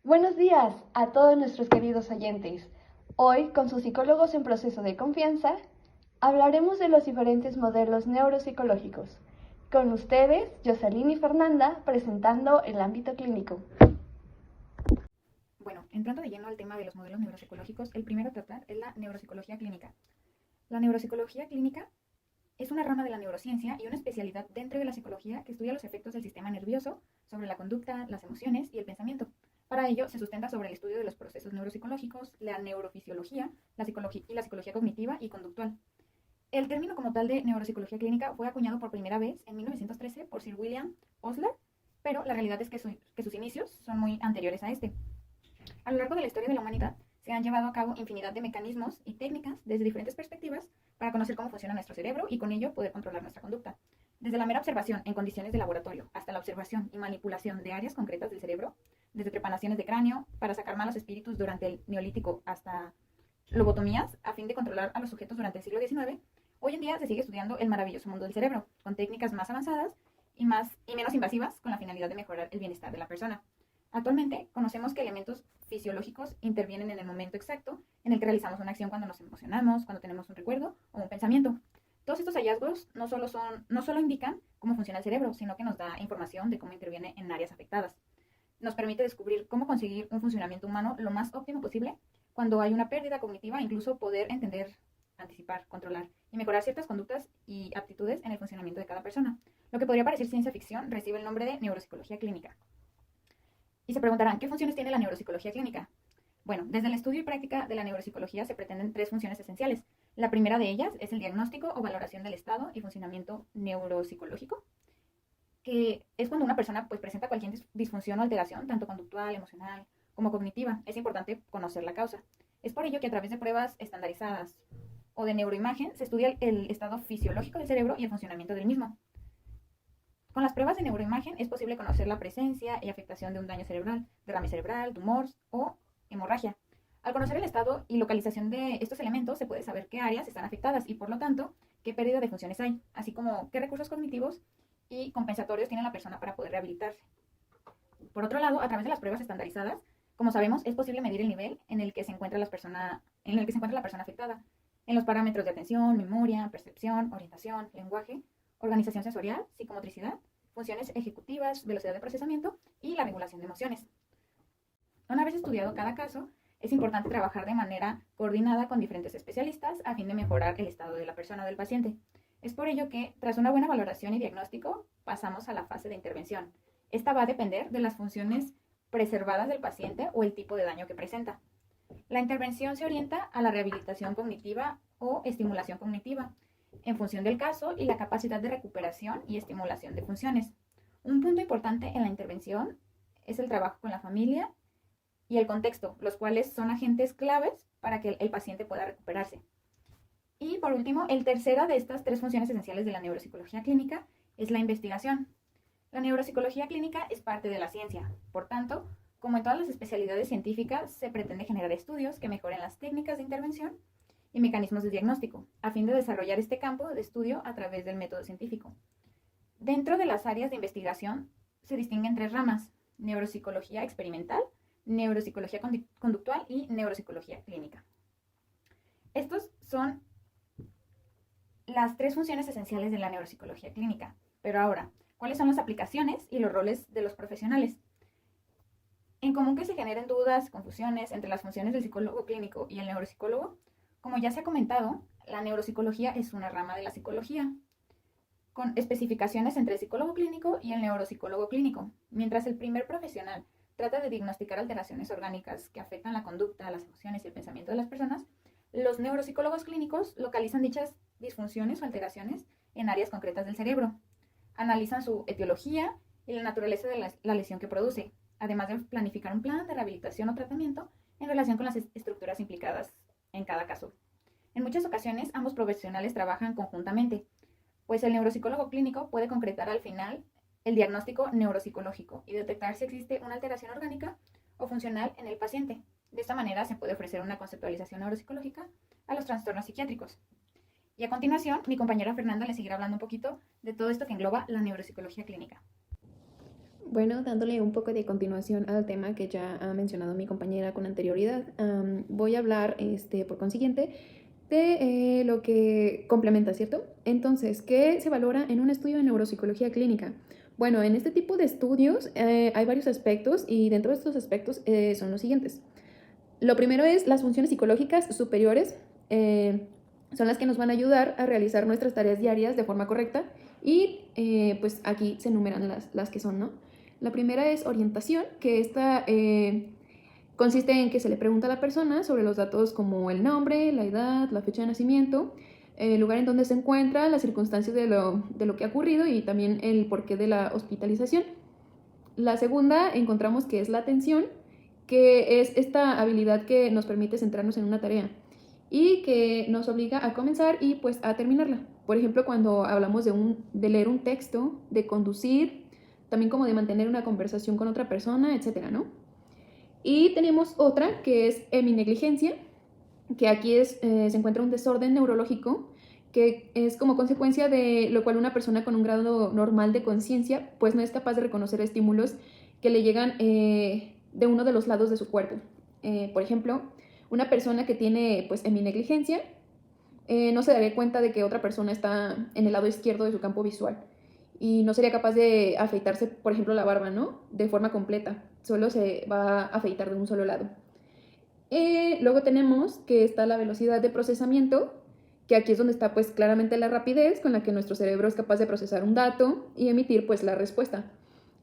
Buenos días a todos nuestros queridos oyentes. Hoy, con sus psicólogos en proceso de confianza, hablaremos de los diferentes modelos neuropsicológicos. Con ustedes, Jocelyn y Fernanda, presentando el ámbito clínico. Bueno, entrando de lleno al tema de los modelos neuropsicológicos, el primero a tratar es la neuropsicología clínica. La neuropsicología clínica es una rama de la neurociencia y una especialidad dentro de la psicología que estudia los efectos del sistema nervioso sobre la conducta, las emociones y el pensamiento. Para ello, se sustenta sobre el estudio de los procesos neuropsicológicos, la neurofisiología, la psicología cognitiva y conductual. El término como tal de neuropsicología clínica fue acuñado por primera vez en 1913 por Sir William Osler, pero la realidad es que sus inicios son muy anteriores a este. A lo largo de la historia de la humanidad se han llevado a cabo infinidad de mecanismos y técnicas desde diferentes perspectivas para conocer cómo funciona nuestro cerebro y con ello poder controlar nuestra conducta. Desde la mera observación en condiciones de laboratorio hasta la observación y manipulación de áreas concretas del cerebro, desde trepanaciones de cráneo para sacar malos espíritus durante el Neolítico hasta lobotomías a fin de controlar a los sujetos durante el siglo XIX, hoy en día se sigue estudiando el maravilloso mundo del cerebro, con técnicas más avanzadas y menos invasivas con la finalidad de mejorar el bienestar de la persona. Actualmente conocemos que elementos fisiológicos intervienen en el momento exacto en el que realizamos una acción cuando nos emocionamos, cuando tenemos un recuerdo o un pensamiento. Todos estos hallazgos no solo indican cómo funciona el cerebro, sino que nos da información de cómo interviene en áreas afectadas. Nos permite descubrir cómo conseguir un funcionamiento humano lo más óptimo posible cuando hay una pérdida cognitiva, incluso poder entender, anticipar, controlar y mejorar ciertas conductas y aptitudes en el funcionamiento de cada persona. Lo que podría parecer ciencia ficción recibe el nombre de neuropsicología clínica. Y se preguntarán, ¿qué funciones tiene la neuropsicología clínica? Bueno, desde el estudio y práctica de la neuropsicología se pretenden tres funciones esenciales. La primera de ellas es el diagnóstico o valoración del estado y funcionamiento neuropsicológico, que es cuando una persona presenta cualquier disfunción o alteración, tanto conductual, emocional como cognitiva. Es importante conocer la causa. Es por ello que a través de pruebas estandarizadas o de neuroimagen se estudia el estado fisiológico del cerebro y el funcionamiento del mismo. Con las pruebas de neuroimagen es posible conocer la presencia y afectación de un daño cerebral, derrame cerebral, tumor o hemorragia. Al conocer el estado y localización de estos elementos, se puede saber qué áreas están afectadas y, por lo tanto, qué pérdida de funciones hay, así como qué recursos cognitivos y compensatorios tiene la persona para poder rehabilitarse. Por otro lado, a través de las pruebas estandarizadas, como sabemos, es posible medir el nivel en el que se encuentra la persona afectada, en los parámetros de atención, memoria, percepción, orientación, lenguaje, organización sensorial, psicomotricidad, funciones ejecutivas, velocidad de procesamiento y la regulación de emociones. Una vez estudiado cada caso, es importante trabajar de manera coordinada con diferentes especialistas a fin de mejorar el estado de la persona o del paciente. Es por ello que, tras una buena valoración y diagnóstico, pasamos a la fase de intervención. Esta va a depender de las funciones preservadas del paciente o el tipo de daño que presenta. La intervención se orienta a la rehabilitación cognitiva o estimulación cognitiva, en función del caso y la capacidad de recuperación y estimulación de funciones. Un punto importante en la intervención es el trabajo con la familia y el contexto, los cuales son agentes claves para que el paciente pueda recuperarse. Y por último, el tercero de estas tres funciones esenciales de la neuropsicología clínica es la investigación. La neuropsicología clínica es parte de la ciencia, por tanto, como en todas las especialidades científicas, se pretende generar estudios que mejoren las técnicas de intervención y mecanismos de diagnóstico, a fin de desarrollar este campo de estudio a través del método científico. Dentro de las áreas de investigación se distinguen tres ramas: neuropsicología experimental, neuropsicología conductual y neuropsicología clínica. Estos son las tres funciones esenciales de la neuropsicología clínica. Pero ahora, ¿cuáles son las aplicaciones y los roles de los profesionales? En común que se generen dudas, confusiones entre las funciones del psicólogo clínico y el neuropsicólogo. Como ya se ha comentado, la neuropsicología es una rama de la psicología, con especificaciones entre el psicólogo clínico y el neuropsicólogo clínico. Mientras el primer profesional trata de diagnosticar alteraciones orgánicas que afectan la conducta, las emociones y el pensamiento de las personas, los neuropsicólogos clínicos localizan dichas disfunciones o alteraciones en áreas concretas del cerebro. Analizan su etiología y la naturaleza de la lesión que produce, además de planificar un plan de rehabilitación o tratamiento en relación con las estructuras implicadas en cada caso. En muchas ocasiones, ambos profesionales trabajan conjuntamente, pues el neuropsicólogo clínico puede concretar al final el diagnóstico neuropsicológico y detectar si existe una alteración orgánica o funcional en el paciente. De esta manera se puede ofrecer una conceptualización neuropsicológica a los trastornos psiquiátricos. Y a continuación, mi compañera Fernanda le seguirá hablando un poquito de todo esto que engloba la neuropsicología clínica. Bueno, dándole un poco de continuación al tema que ya ha mencionado mi compañera con anterioridad, voy a hablar, por consiguiente, de lo que complementa, ¿cierto? Entonces, ¿qué se valora en un estudio de neuropsicología clínica? Bueno, en este tipo de estudios hay varios aspectos y dentro de estos aspectos son los siguientes. Lo primero es las funciones psicológicas superiores, son las que nos van a ayudar a realizar nuestras tareas diarias de forma correcta y pues aquí se enumeran las que son, ¿no? La primera es orientación, que esta consiste en que se le pregunta a la persona sobre los datos como el nombre, la edad, la fecha de nacimiento, el lugar en donde se encuentra, las circunstancias de lo que ha ocurrido y también el porqué de la hospitalización. La segunda encontramos que es la atención, que es esta habilidad que nos permite centrarnos en una tarea y que nos obliga a comenzar y pues a terminarla. Por ejemplo, cuando hablamos de leer un texto, de conducir, también como de mantener una conversación con otra persona, etcétera, ¿no? Y tenemos otra que es heminegligencia, que aquí se encuentra un desorden neurológico que es como consecuencia de lo cual una persona con un grado normal de conciencia pues no es capaz de reconocer estímulos que le llegan de uno de los lados de su cuerpo. Por ejemplo, una persona que tiene pues heminegligencia no se daría cuenta de que otra persona está en el lado izquierdo de su campo visual y no sería capaz de afeitarse, por ejemplo, la barba, ¿no? De forma completa, solo se va a afeitar de un solo lado. Luego tenemos que está la velocidad de procesamiento, que aquí es donde está pues claramente la rapidez con la que nuestro cerebro es capaz de procesar un dato y emitir pues la respuesta.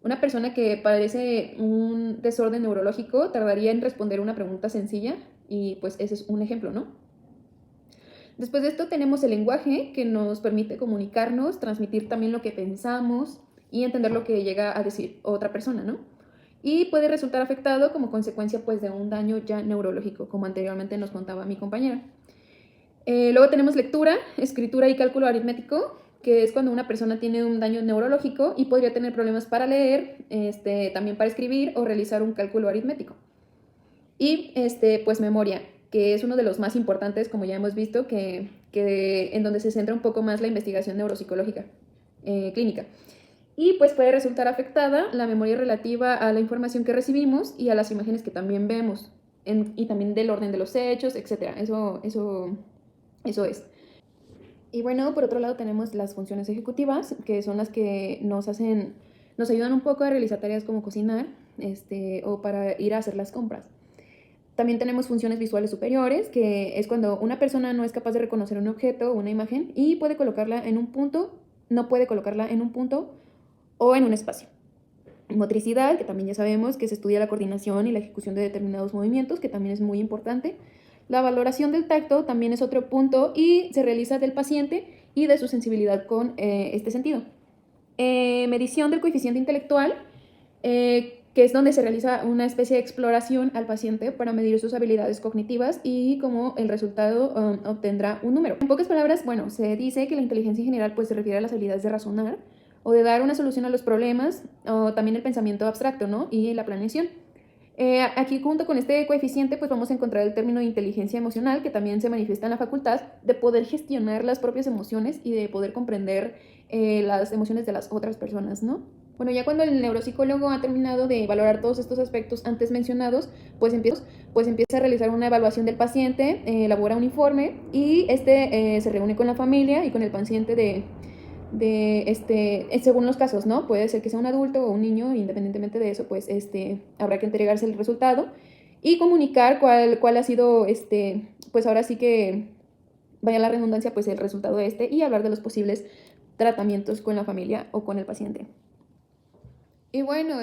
Una persona que padece un desorden neurológico tardaría en responder una pregunta sencilla y pues ese es un ejemplo, ¿no? Después de esto tenemos el lenguaje, que nos permite comunicarnos, transmitir también lo que pensamos y entender lo que llega a decir otra persona, ¿no? Y puede resultar afectado como consecuencia pues de un daño ya neurológico, como anteriormente nos contaba mi compañera. Luego tenemos lectura, escritura y cálculo aritmético, que es cuando una persona tiene un daño neurológico y podría tener problemas para leer, también para escribir o realizar un cálculo aritmético. Y pues memoria, que es uno de los más importantes, como ya hemos visto, que en donde se centra un poco más la investigación neuropsicológica clínica. Y pues puede resultar afectada la memoria relativa a la información que recibimos y a las imágenes que también vemos, y también del orden de los hechos, etc. Eso es. Y bueno, por otro lado tenemos las funciones ejecutivas, que son las que nos ayudan un poco a realizar tareas como cocinar, o para ir a hacer las compras. También tenemos funciones visuales superiores, que es cuando una persona no es capaz de reconocer un objeto o una imagen y puede colocarla en un punto, no puede colocarla en un punto o en un espacio. Motricidad, que también ya sabemos que se estudia la coordinación y la ejecución de determinados movimientos, que también es muy importante. La valoración del tacto también es otro punto y se realiza del paciente y de su sensibilidad con este sentido. Medición del coeficiente intelectual, que es donde se realiza una especie de exploración al paciente para medir sus habilidades cognitivas y como el resultado obtendrá un número. En pocas palabras, bueno, se dice que la inteligencia en general pues se refiere a las habilidades de razonar o de dar una solución a los problemas, o también el pensamiento abstracto, ¿no? Y la planeación. Aquí junto con este coeficiente pues vamos a encontrar el término de inteligencia emocional, que también se manifiesta en la facultad de poder gestionar las propias emociones y de poder comprender las emociones de las otras personas, ¿no? Bueno, ya cuando el neuropsicólogo ha terminado de valorar todos estos aspectos antes mencionados, pues empieza a realizar una evaluación del paciente, elabora un informe y se reúne con la familia y con el paciente según los casos, ¿no? Puede ser que sea un adulto o un niño, independientemente de eso, pues habrá que entregarse el resultado y comunicar cuál ha sido, pues ahora sí que, vaya la redundancia, pues el resultado y hablar de los posibles tratamientos con la familia o con el paciente. Y bueno,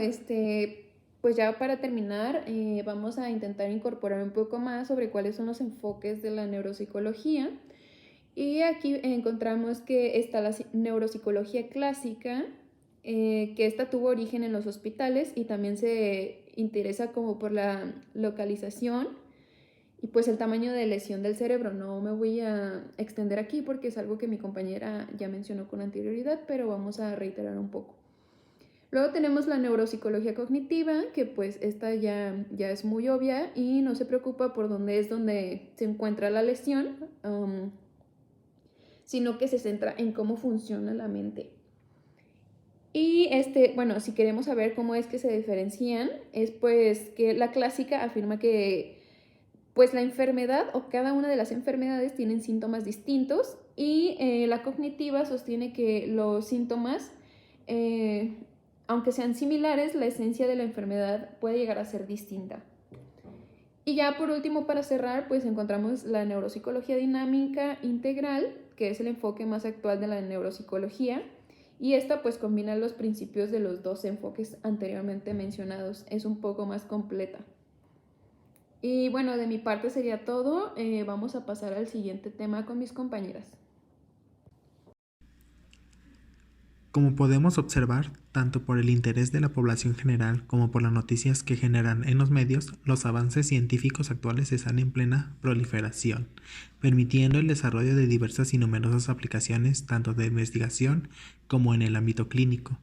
pues ya para terminar, vamos a intentar incorporar un poco más sobre cuáles son los enfoques de la neuropsicología. Y aquí encontramos que está la neuropsicología clásica, que esta tuvo origen en los hospitales y también se interesa como por la localización y pues el tamaño de lesión del cerebro. No me voy a extender aquí porque es algo que mi compañera ya mencionó con anterioridad, pero vamos a reiterar un poco. Luego tenemos la neuropsicología cognitiva, que pues esta ya es muy obvia y no se preocupa por donde se encuentra la lesión, sino que se centra en cómo funciona la mente. Y bueno, si queremos saber cómo es que se diferencian, es pues que la clásica afirma que pues la enfermedad o cada una de las enfermedades tienen síntomas distintos y la cognitiva sostiene que los síntomas, aunque sean similares, la esencia de la enfermedad puede llegar a ser distinta. Y ya por último, para cerrar, pues encontramos la neuropsicología dinámica integral, que es el enfoque más actual de la neuropsicología, y esta pues combina los principios de los dos enfoques anteriormente mencionados, es un poco más completa. Y bueno, de mi parte sería todo. Vamos a pasar al siguiente tema con mis compañeras. Como podemos observar, tanto por el interés de la población general como por las noticias que generan en los medios, los avances científicos actuales están en plena proliferación, permitiendo el desarrollo de diversas y numerosas aplicaciones tanto de investigación como en el ámbito clínico.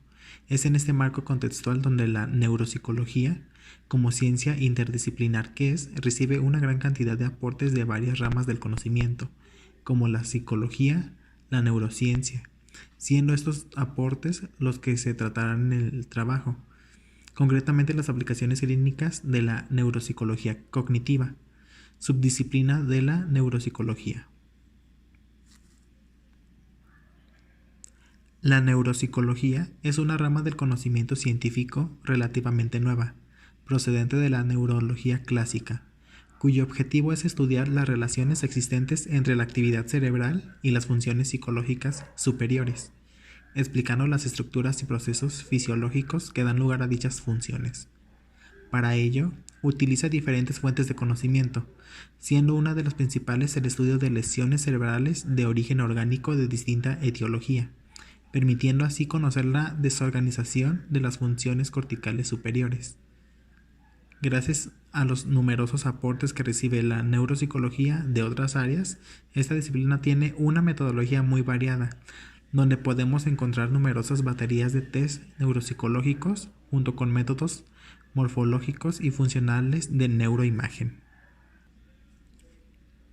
Es en este marco contextual donde la neuropsicología, como ciencia interdisciplinar que es, recibe una gran cantidad de aportes de varias ramas del conocimiento, como la psicología, la neurociencia, siendo estos aportes los que se tratarán en el trabajo, concretamente las aplicaciones clínicas de la neuropsicología cognitiva, subdisciplina de la neuropsicología. La neuropsicología es una rama del conocimiento científico relativamente nueva, procedente de la neurología clásica, cuyo objetivo es estudiar las relaciones existentes entre la actividad cerebral y las funciones psicológicas superiores, explicando las estructuras y procesos fisiológicos que dan lugar a dichas funciones. Para ello, utiliza diferentes fuentes de conocimiento, siendo una de las principales el estudio de lesiones cerebrales de origen orgánico de distinta etiología, permitiendo así conocer la desorganización de las funciones corticales superiores. Gracias a los numerosos aportes que recibe la neuropsicología de otras áreas, esta disciplina tiene una metodología muy variada, donde podemos encontrar numerosas baterías de test neuropsicológicos junto con métodos morfológicos y funcionales de neuroimagen.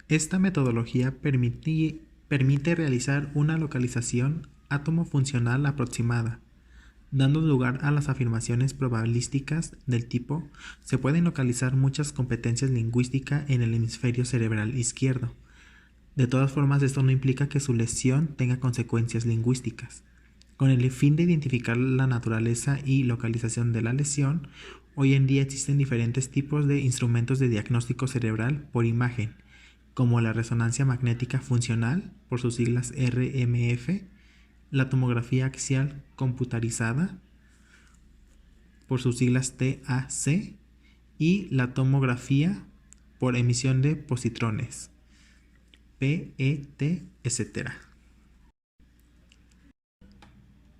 Esta metodología permite realizar una localización átomo-funcional aproximada, dando lugar a las afirmaciones probabilísticas del tipo: se pueden localizar muchas competencias lingüísticas en el hemisferio cerebral izquierdo. De todas formas, esto no implica que su lesión tenga consecuencias lingüísticas. Con el fin de identificar la naturaleza y localización de la lesión, hoy en día existen diferentes tipos de instrumentos de diagnóstico cerebral por imagen, como la resonancia magnética funcional, por sus siglas RMF, la tomografía axial computarizada, por sus siglas TAC, y la tomografía por emisión de positrones, PET, etc.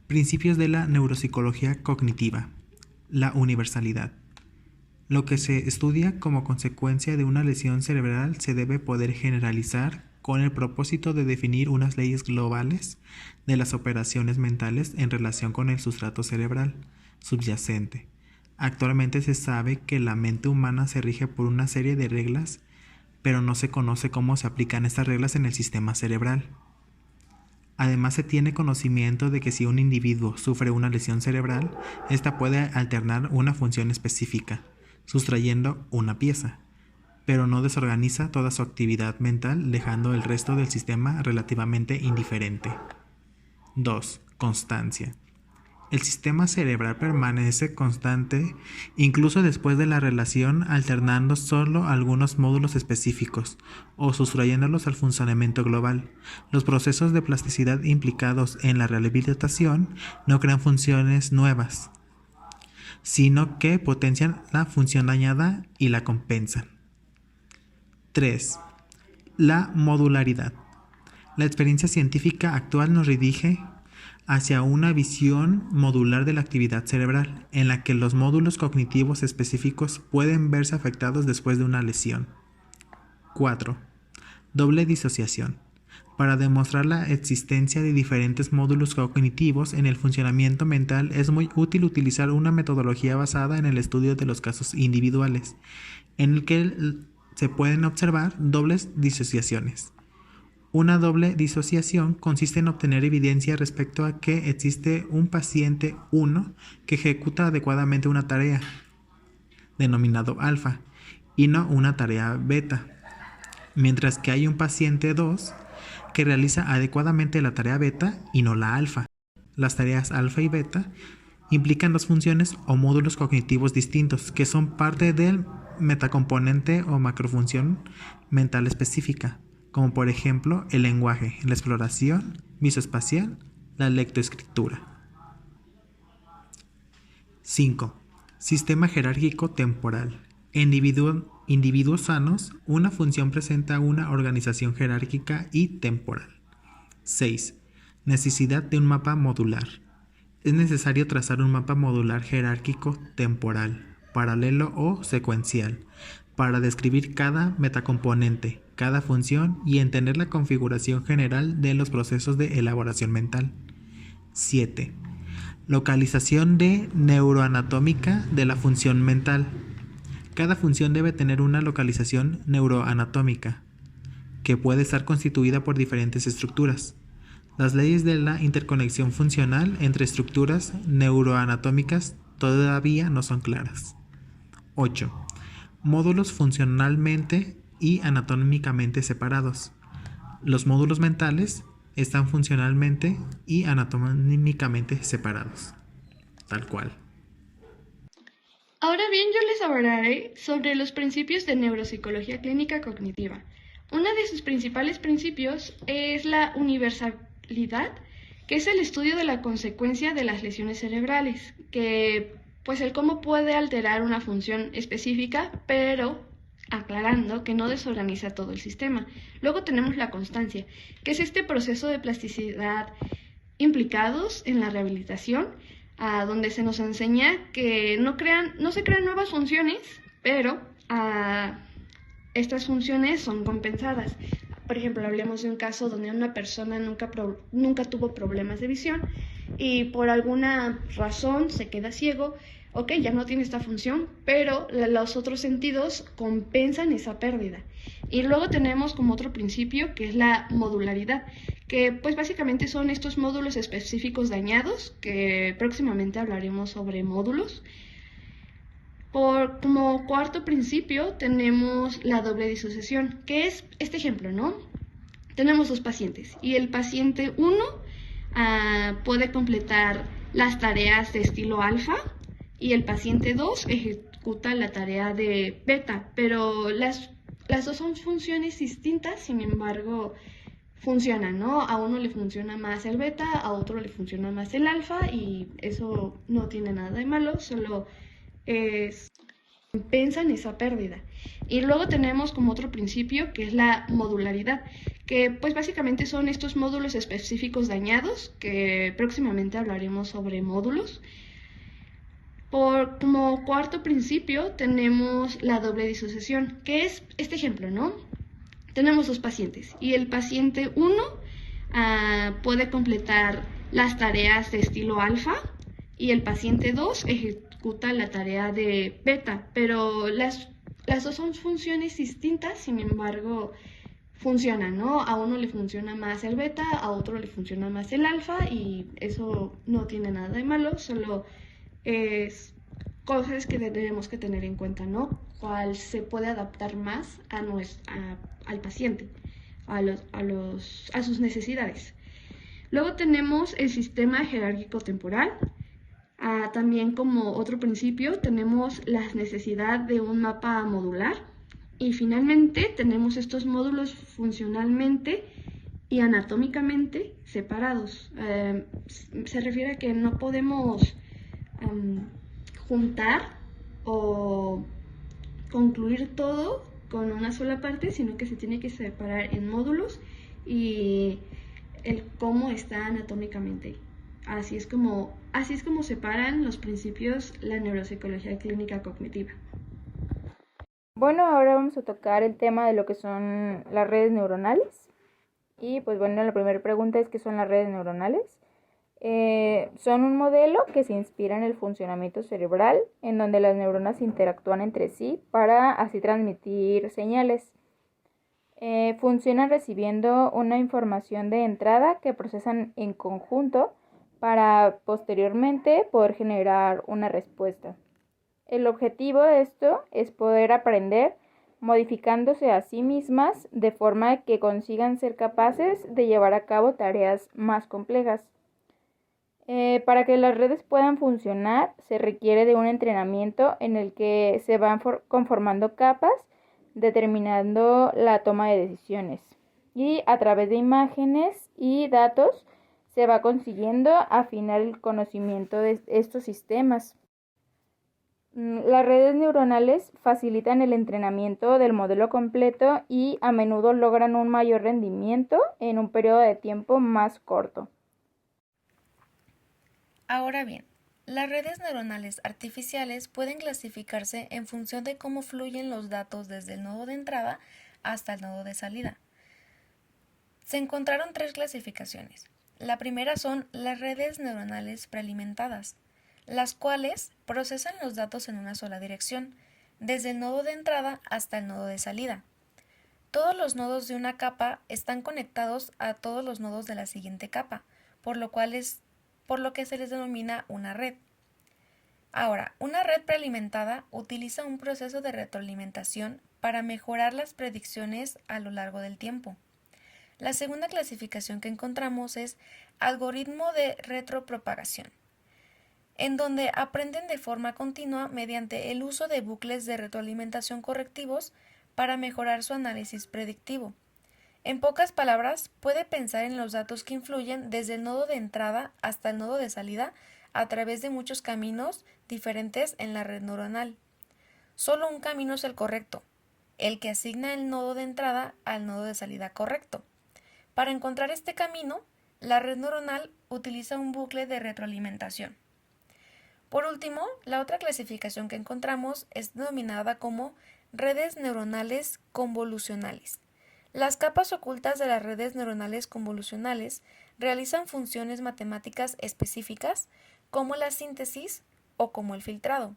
Principios de la neuropsicología cognitiva. La universalidad. Lo que se estudia como consecuencia de una lesión cerebral se debe poder generalizar con el propósito de definir unas leyes globales de las operaciones mentales en relación con el sustrato cerebral subyacente. Actualmente se sabe que la mente humana se rige por una serie de reglas, pero no se conoce cómo se aplican estas reglas en el sistema cerebral. Además, se tiene conocimiento de que si un individuo sufre una lesión cerebral, ésta puede alternar una función específica, sustrayendo una pieza, pero no desorganiza toda su actividad mental, dejando el resto del sistema relativamente indiferente. 2. Constancia. El sistema cerebral permanece constante incluso después de la relación, alternando solo algunos módulos específicos o sustrayéndolos al funcionamiento global. Los procesos de plasticidad implicados en la rehabilitación no crean funciones nuevas, sino que potencian la función dañada y la compensan. 3. La modularidad. La experiencia científica actual nos dirige hacia una visión modular de la actividad cerebral, en la que los módulos cognitivos específicos pueden verse afectados después de una lesión. 4. Doble disociación. Para demostrar la existencia de diferentes módulos cognitivos en el funcionamiento mental, es muy útil utilizar una metodología basada en el estudio de los casos individuales, en el que se pueden observar dobles disociaciones. Una doble disociación consiste en obtener evidencia respecto a que existe un paciente 1 que ejecuta adecuadamente una tarea, denominado alfa, y no una tarea beta, mientras que hay un paciente 2 que realiza adecuadamente la tarea beta y no la alfa. Las tareas alfa y beta implican dos funciones o módulos cognitivos distintos que son parte del metacomponente o macrofunción mental específica, como por ejemplo el lenguaje, la exploración visoespacial, la lectoescritura. 5. Sistema jerárquico temporal. En individuos sanos, una función presenta una organización jerárquica y temporal. 6. Necesidad de un mapa modular. Es necesario trazar un mapa modular jerárquico temporal, paralelo o secuencial, para describir cada metacomponente, cada función y entender la configuración general de los procesos de elaboración mental. 7. Localización neuroanatómica de la función mental. Cada función debe tener una localización neuroanatómica, que puede estar constituida por diferentes estructuras. Las leyes de la interconexión funcional entre estructuras neuroanatómicas todavía no son claras. 8. Módulos funcionalmente y anatómicamente separados. Los módulos mentales están funcionalmente y anatómicamente separados, tal cual. Ahora bien, yo les hablaré sobre los principios de neuropsicología clínica cognitiva. Uno de sus principales principios es la universalidad, que es el estudio de la consecuencia de las lesiones cerebrales, que pues el cómo puede alterar una función específica, pero aclarando que no desorganiza todo el sistema. Luego tenemos la constancia, que es este proceso de plasticidad implicados en la rehabilitación, donde se nos enseña que no se crean nuevas funciones, pero estas funciones son compensadas. Por ejemplo, hablemos de un caso donde una persona nunca tuvo problemas de visión y por alguna razón se queda ciego. Ok, ya no tiene esta función, pero los otros sentidos compensan esa pérdida. Y luego tenemos como otro principio que es la modularidad, que pues básicamente son estos módulos específicos dañados, que próximamente hablaremos sobre módulos. Como cuarto principio tenemos la doble disociación, que es este ejemplo, ¿no? Tenemos dos pacientes y el paciente 1 puede completar las tareas de estilo alfa y el paciente 2 ejecuta la tarea de beta, pero las dos son funciones distintas, sin embargo funcionan, ¿no? A uno le funciona más el beta, a otro le funciona más el alfa y eso no tiene nada de malo, solo compensan esa pérdida. Y luego tenemos como otro principio que es la modularidad, que pues básicamente son estos módulos específicos dañados, que próximamente hablaremos sobre módulos. Como cuarto principio tenemos la doble disociación, que es este ejemplo, ¿no? Tenemos dos pacientes y el paciente 1 puede completar las tareas de estilo alfa y el paciente 2 ejecuta la tarea de beta, pero las dos son funciones distintas, sin embargo funcionan, ¿no? A uno le funciona más el beta, a otro le funciona más el alfa y eso no tiene nada de malo, solo es cosas que tenemos que tener en cuenta, ¿no? Cuál se puede adaptar más al paciente, a sus necesidades. Luego tenemos el sistema jerárquico temporal. También como otro principio tenemos la necesidad de un mapa modular. Y finalmente tenemos estos módulos funcionalmente y anatómicamente separados. Se refiere a que no podemos juntar o concluir todo con una sola parte, sino que se tiene que separar en módulos y el cómo está anatómicamente. Así es como separan los principios la neuropsicología clínica cognitiva. Bueno, ahora vamos a tocar el tema de lo que son las redes neuronales. Y pues bueno, la primera pregunta es ¿qué son las redes neuronales? Son un modelo que se inspira en el funcionamiento cerebral, en donde las neuronas interactúan entre sí para así transmitir señales. Funcionan recibiendo una información de entrada que procesan en conjunto para posteriormente poder generar una respuesta. El objetivo de esto es poder aprender modificándose a sí mismas de forma que consigan ser capaces de llevar a cabo tareas más complejas. Para que las redes puedan funcionar, se requiere de un entrenamiento en el que se van conformando capas, determinando la toma de decisiones. Y a través de imágenes y datos se va consiguiendo afinar el conocimiento de estos sistemas. Las redes neuronales facilitan el entrenamiento del modelo completo y a menudo logran un mayor rendimiento en un periodo de tiempo más corto. Ahora bien, las redes neuronales artificiales pueden clasificarse en función de cómo fluyen los datos desde el nodo de entrada hasta el nodo de salida. Se encontraron 3 clasificaciones. La primera son las redes neuronales prealimentadas, las cuales procesan los datos en una sola dirección, desde el nodo de entrada hasta el nodo de salida. Todos los nodos de una capa están conectados a todos los nodos de la siguiente capa, por lo que se les denomina una red. Ahora, una red prealimentada utiliza un proceso de retroalimentación para mejorar las predicciones a lo largo del tiempo. La segunda clasificación que encontramos es algoritmo de retropropagación, en donde aprenden de forma continua mediante el uso de bucles de retroalimentación correctivos para mejorar su análisis predictivo. En pocas palabras, puede pensar en los datos que influyen desde el nodo de entrada hasta el nodo de salida a través de muchos caminos diferentes en la red neuronal. Solo un camino es el correcto, el que asigna el nodo de entrada al nodo de salida correcto. Para encontrar este camino, la red neuronal utiliza un bucle de retroalimentación. Por último, la otra clasificación que encontramos es denominada como redes neuronales convolucionales. Las capas ocultas de las redes neuronales convolucionales realizan funciones matemáticas específicas como la síntesis o como el filtrado.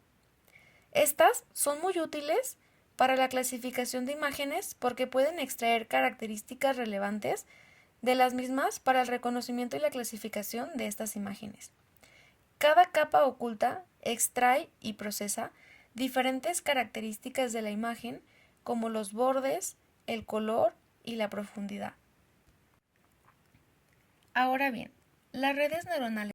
Estas son muy útiles para la clasificación de imágenes porque pueden extraer características relevantes de las mismas para el reconocimiento y la clasificación de estas imágenes. Cada capa oculta extrae y procesa diferentes características de la imagen como los bordes, el color y la profundidad. Ahora bien, las redes neuronales